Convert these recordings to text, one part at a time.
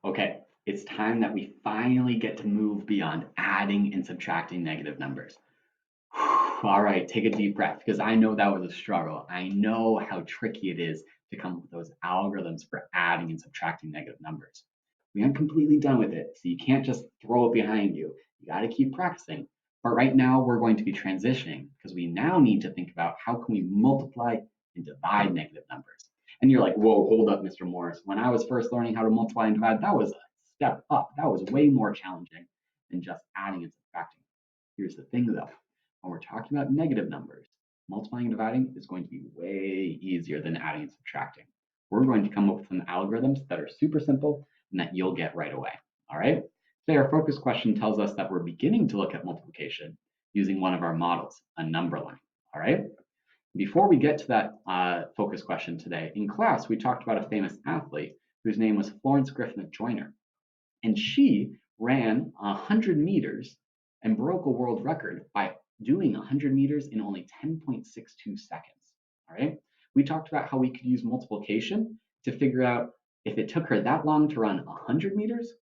Okay, it's time that we finally get to move beyond adding and subtracting negative numbers. All right, take a deep breath because I know that was a struggle. I know how tricky it is to come up with those algorithms for adding and subtracting negative numbers. We aren't completely done with it, so you can't just throw it behind you. You got to keep practicing. But right now, we're going to be transitioning because we now need to think about how can we multiply and divide negative numbers. And you're like, whoa, hold up, Mr. Morris. When I was first learning how to multiply and divide, that was a step up. That was way more challenging than just adding and subtracting. Here's the thing though, when we're talking about negative numbers, multiplying and dividing is going to be way easier than adding and subtracting. We're going to come up with some algorithms that are super simple and that you'll get right away. All right. Today, our focus question tells us that we're beginning to look at multiplication using one of our models, a number line. All right. Before we get to that focus question today, in class, we talked about a famous athlete whose name was Florence Griffith Joyner. And she ran 100 meters and broke a world record by doing 100 meters in only 10.62 seconds. All right. We talked about how we could use multiplication to figure out if it took her that long to run 100 meters,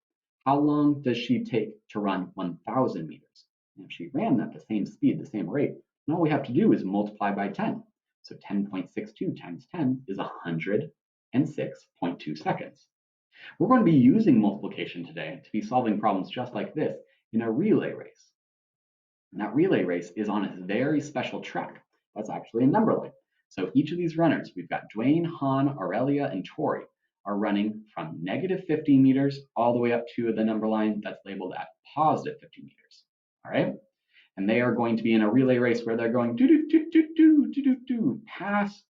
how long does she take to run 1,000 meters? And if she ran at the same speed, the same rate, then all we have to do is multiply by 10. So 10.62 times 10 is 106.2 seconds. We're going to be using multiplication today to be solving problems just like this in a relay race. And that relay race is on a very special track. That's actually a number line. So each of these runners, we've got Dwayne, Han, Aurelia, and Tori, are running from negative 50 meters all the way up to the number line that's labeled at positive 50 meters. All right. And they are going to be in a relay race where they're going do do do do do do do do pass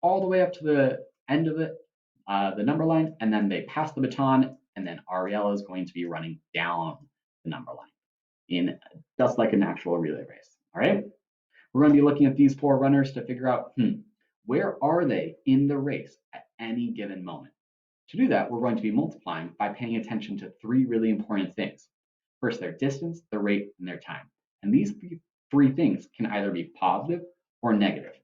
all the way up to the end of it, the number line, and then they pass the baton, and then Ariella is going to be running down the number line in just like an actual relay race. All right. We're going to be looking at these four runners to figure out, where are they in the race at any given moment? To do that, we're going to be multiplying by paying attention to three really important things. First, their distance, their rate, and their time. And these three things can either be positive or negative.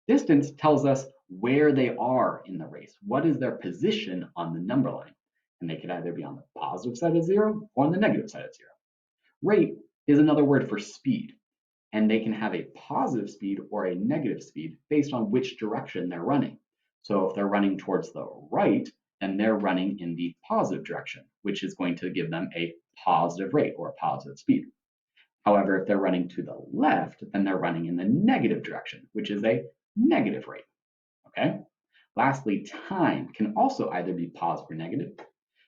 Distance tells us where they are in the race. What is their position on the number line? And they could either be on the positive side of zero or on the negative side of zero. Rate is another word for speed, and they can have a positive speed or a negative speed based on which direction they're running. So if they're running towards the right, then they're running in the positive direction, which is going to give them a positive rate or a positive speed. However, if they're running to the left, then they're running in the negative direction, which is a negative rate. Okay. Lastly, time can also either be positive or negative.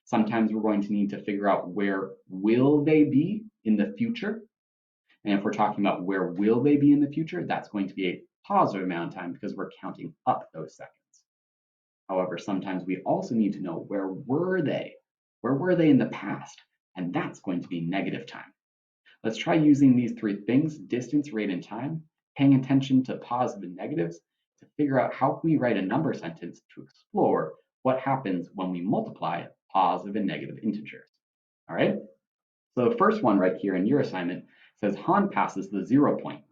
Sometimes we're going to need to figure out where will they be in the future. And if we're talking about where will they be in the future, that's going to be a positive amount of time because we're counting up those seconds. However, sometimes we also need to know where were they? Where were they in the past? And that's going to be negative time. Let's try using these three things, distance, rate, and time, paying attention to positive and negatives to figure out how can we write a number sentence to explore what happens when we multiply positive and negative integers. All right. So the first one right here in your assignment says Han passes the 0 point.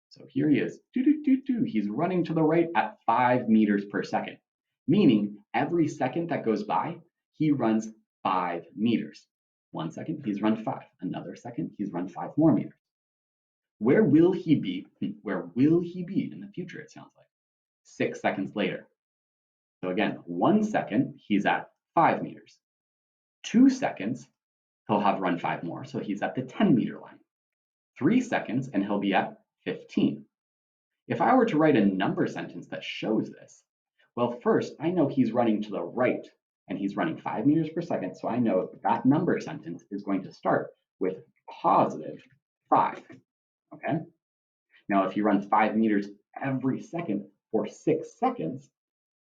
So here he is. He's running to the right at 5 meters per second, meaning every second that goes by, he runs 5 meters. 1 second, he's run 5. Another second, he's run 5 more meters. Where will he be? Where will he be in the future, it sounds like? 6 seconds later. So again, 1 second, he's at 5 meters. 2 seconds, he'll have run 5 more, so he's at the 10-meter line. 3 seconds, and he'll be at 15. If I were to write a number sentence that shows this, well, first, I know he's running to the right, and he's running 5 meters per second, so I know that number sentence is going to start with positive 5, okay? Now, if he runs 5 meters every second for 6 seconds,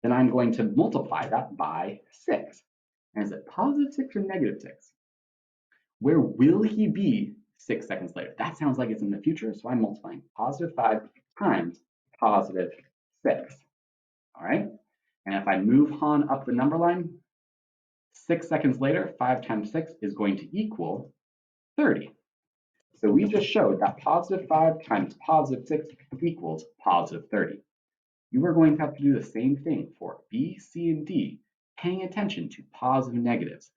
then I'm going to multiply that by 6. And is it positive 6 or negative 6? Where will he be 6 seconds later? That sounds like it's in the future, so I'm multiplying positive 5 times positive 6. All right? And if I move Han up the number line, 6 seconds later, 5 times 6 is going to equal 30. So we just showed that positive 5 times positive 6 equals positive 30. You are going to have to do the same thing for B, C, and D, paying attention to positive and negatives